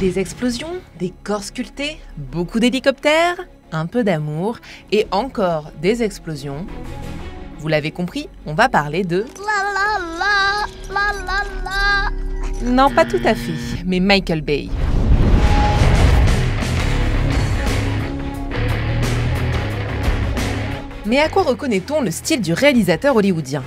Des explosions, des corps sculptés, beaucoup d'hélicoptères, un peu d'amour et encore des explosions. Vous l'avez compris, on va parler de... Non, pas tout à fait, mais Michael Bay. Mais à quoi reconnaît-on le style du réalisateur hollywoodien ?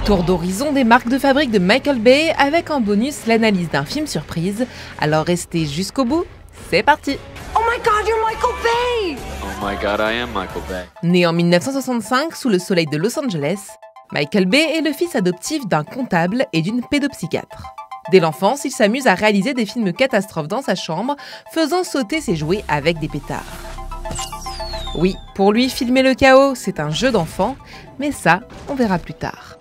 Tour d'horizon des marques de fabrique de Michael Bay avec en bonus l'analyse d'un film surprise. Alors restez jusqu'au bout, c'est parti! Oh my God, you're Michael Bay! Oh my God, I am Michael Bay. Né en 1965 sous le soleil de Los Angeles, Michael Bay est le fils adoptif d'un comptable et d'une pédopsychiatre. Dès l'enfance, il s'amuse à réaliser des films catastrophes dans sa chambre, faisant sauter ses jouets avec des pétards. Oui, pour lui, filmer le chaos, c'est un jeu d'enfant, mais ça, on verra plus tard.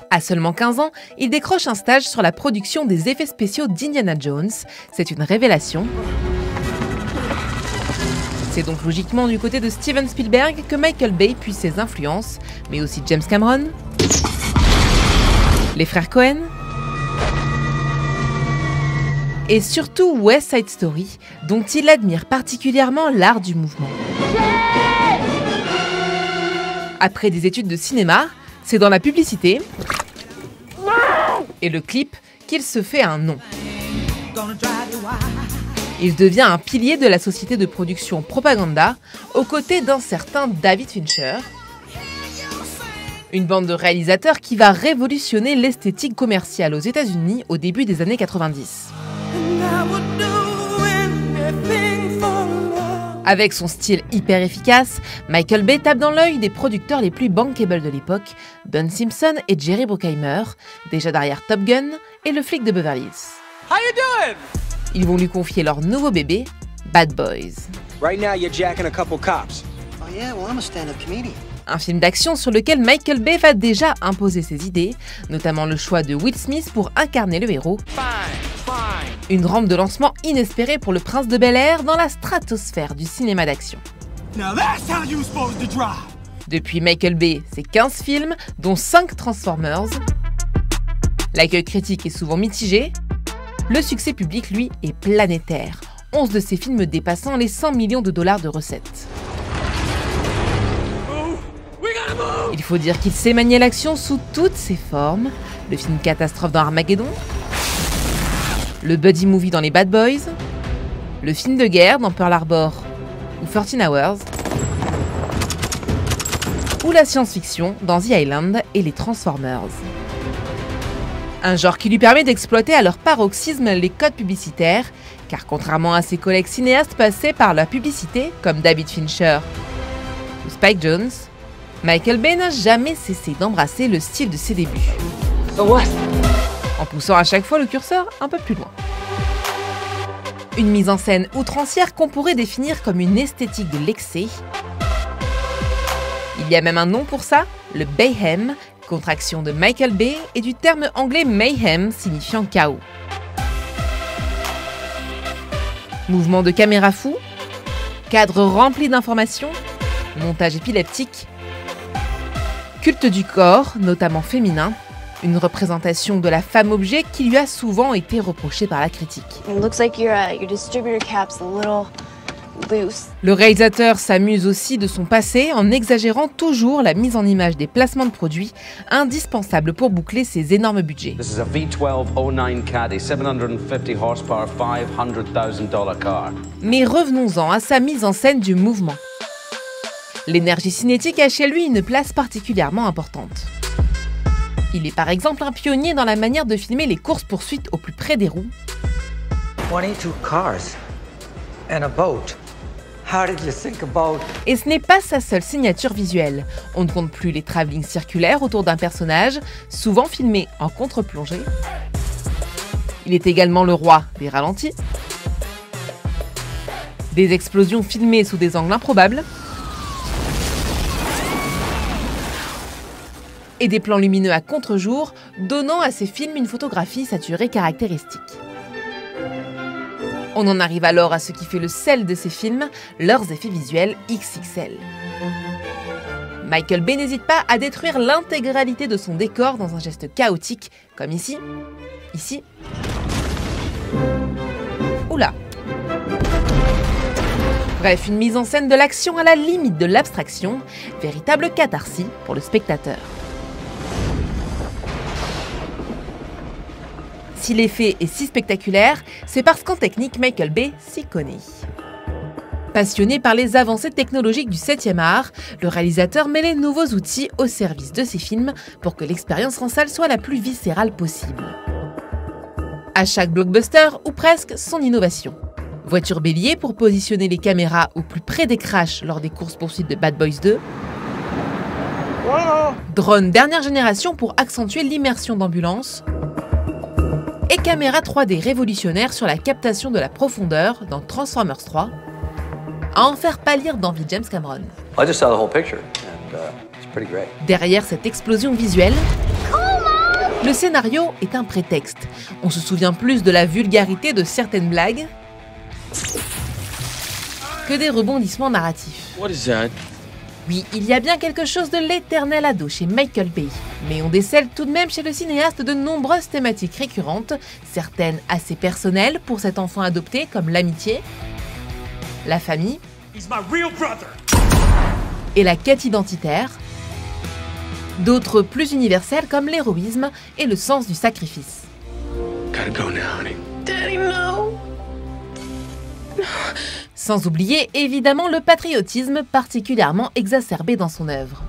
À seulement 15 ans, il décroche un stage sur la production des effets spéciaux d'Indiana Jones. C'est une révélation. C'est donc logiquement du côté de Steven Spielberg que Michael Bay puise ses influences, mais aussi James Cameron, les frères Coen, et surtout West Side Story, dont il admire particulièrement l'art du mouvement. Après des études de cinéma, c'est dans la publicité et le clip qu'il se fait un nom. Il devient un pilier de la société de production Propaganda, aux côtés d'un certain David Fincher, une bande de réalisateurs qui va révolutionner l'esthétique commerciale aux États-Unis au début des années 90. Avec son style hyper efficace, Michael Bay tape dans l'œil des producteurs les plus bankable de l'époque, Don Simpson et Jerry Bruckheimer, déjà derrière Top Gun et Le flic de Beverly Hills. How you doing? Ils vont lui confier leur nouveau bébé, Bad Boys. Right now you're jacking a couple cops. Oh yeah, well I'm a stand-up comedian. Un film d'action sur lequel Michael Bay va déjà imposer ses idées, notamment le choix de Will Smith pour incarner le héros. Une rampe de lancement inespérée pour le prince de Bel-Air dans la stratosphère du cinéma d'action. Depuis Michael Bay, c'est 15 films, dont 5 Transformers. L'accueil critique est souvent mitigé. Le succès public, lui, est planétaire. 11 de ses films dépassant les 100 millions de dollars de recettes. Il faut dire qu'il sait manier l'action sous toutes ses formes. Le film catastrophe dans Armageddon, le buddy movie dans les Bad Boys, le film de guerre dans Pearl Harbor ou 13 Hours, ou la science-fiction dans The Island et les Transformers. Un genre qui lui permet d'exploiter à leur paroxysme les codes publicitaires, car contrairement à ses collègues cinéastes passés par la publicité, comme David Fincher ou Spike Jonze, Michael Bay n'a jamais cessé d'embrasser le style de ses débuts. En poussant à chaque fois le curseur un peu plus loin. Une mise en scène outrancière qu'on pourrait définir comme une esthétique de l'excès. Il y a même un nom pour ça, le Bayhem, contraction de Michael Bay et du terme anglais mayhem signifiant chaos. Mouvement de caméra fou, cadre rempli d'informations, montage épileptique, culte du corps, notamment féminin, une représentation de la femme-objet qui lui a souvent été reprochée par la critique. Le réalisateur s'amuse aussi de son passé en exagérant toujours la mise en image des placements de produits indispensables pour boucler ses énormes budgets. This is a V12 09 Caddy, 750 horsepower, $500,000 car. Mais revenons-en à sa mise en scène du mouvement. L'énergie cinétique a chez lui une place particulièrement importante. Il est par exemple un pionnier dans la manière de filmer les courses-poursuites au plus près des roues. 22 cars and a boat. How did you sink a boat? Et ce n'est pas sa seule signature visuelle. On ne compte plus les travelling circulaires autour d'un personnage, souvent filmé en contre-plongée. Il est également le roi des ralentis, des explosions filmées sous des angles improbables, et des plans lumineux à contre-jour, donnant à ces films une photographie saturée caractéristique. On en arrive alors à ce qui fait le sel de ces films, leurs effets visuels XXL. Michael Bay n'hésite pas à détruire l'intégralité de son décor dans un geste chaotique, comme ici, ici. Oula. Bref, une mise en scène de l'action à la limite de l'abstraction, véritable catharsis pour le spectateur. Si l'effet est si spectaculaire, c'est parce qu'en technique, Michael Bay s'y connaît. Passionné par les avancées technologiques du 7e art, le réalisateur met les nouveaux outils au service de ses films pour que l'expérience en salle soit la plus viscérale possible. À chaque blockbuster, ou presque, son innovation. Voiture bélier pour positionner les caméras au plus près des crashs lors des courses-poursuites de Bad Boys 2. Drone dernière génération pour accentuer l'immersion d'ambulance. Et caméra 3D révolutionnaire sur la captation de la profondeur dans Transformers 3, à en faire pâlir d'envie James Cameron. Derrière cette explosion visuelle, le scénario est un prétexte. On se souvient plus de la vulgarité de certaines blagues que des rebondissements narratifs. What is that? Oui, il y a bien quelque chose de l'éternel ado chez Michael Bay, mais on décèle tout de même chez le cinéaste de nombreuses thématiques récurrentes, certaines assez personnelles pour cet enfant adopté comme l'amitié, la famille et la quête identitaire, d'autres plus universelles comme l'héroïsme et le sens du sacrifice. Gotta go now, honey. Daddy, no. Sans oublier évidemment le patriotisme particulièrement exacerbé dans son œuvre.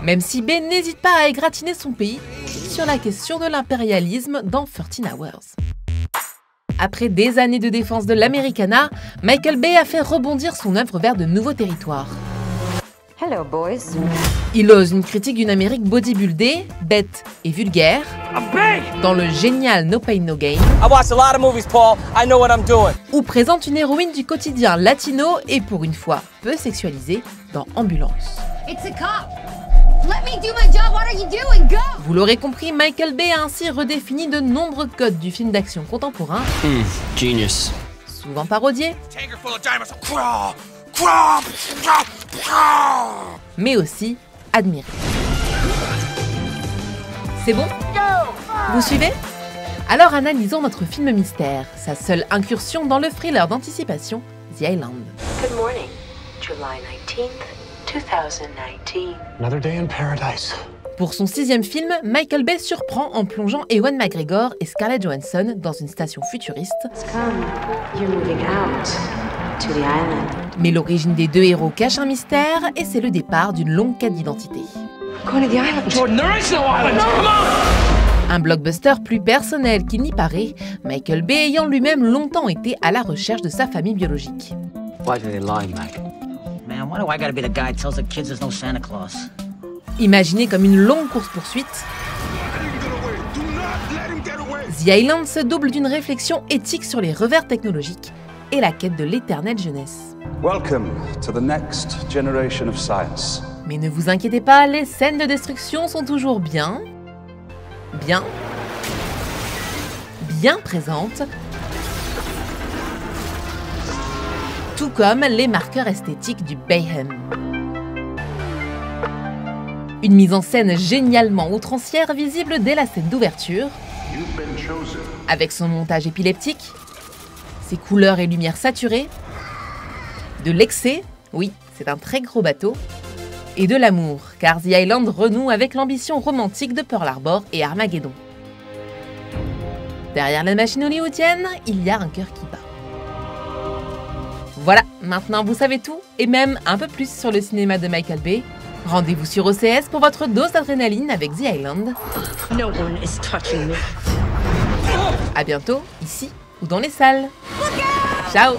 Même si Bay n'hésite pas à égratigner son pays sur la question de l'impérialisme dans 13 Hours. Après des années de défense de l'Americana, Michael Bay a fait rebondir son œuvre vers de nouveaux territoires. Hello, boys. Il ose une critique d'une Amérique bodybuildée, bête et vulgaire, dans le génial No Pain No Gain, I watch a lot of movies, Paul. I know what I'm doing. où présente une héroïne du quotidien latino et pour une fois peu sexualisée dans Ambulance. It's a cop. Let me do my job. What are you doing? Go! Vous l'aurez compris, Michael Bay a ainsi redéfini de nombreux codes du film d'action contemporain, Genius. souvent parodiés, mais aussi admirés. C'est bon? Vous suivez? Alors analysons notre film mystère, sa seule incursion dans le thriller d'anticipation, The Island. Good morning, July 19th, 2019. Another day in paradise. Pour son 6e film, Michael Bay surprend en plongeant Ewan McGregor et Scarlett Johansson dans une station futuriste. Come, you're moving out to the island. Mais l'origine des deux héros cache un mystère et c'est le départ d'une longue quête d'identité. Going to the island. Jordan, there is no island. Come on! Un blockbuster plus personnel qu'il n'y paraît, Michael Bay ayant lui-même longtemps été à la recherche de sa famille biologique. Why do they lie, Mac? Man, why do I gotta be the guy that tells the kids there's no Santa Claus? Imaginé comme une longue course-poursuite, The Island se double d'une réflexion éthique sur les revers technologiques et la quête de l'éternelle jeunesse. Welcome to the next generation of science. Mais ne vous inquiétez pas, les scènes de destruction sont toujours bien présentes, tout comme les marqueurs esthétiques du Bayhem. Une mise en scène génialement outrancière visible dès la scène d'ouverture, avec son montage épileptique, ses couleurs et lumières saturées, de l'excès, oui, c'est un très gros bateau, et de l'amour, car The Island renoue avec l'ambition romantique de Pearl Harbor et Armageddon. Derrière la machine hollywoodienne, il y a un cœur qui bat. Voilà, maintenant vous savez tout, et même un peu plus sur le cinéma de Michael Bay. Rendez-vous sur OCS pour votre dose d'adrénaline avec The Island. No one is touching me. À bientôt, ici ou dans les salles. Ciao!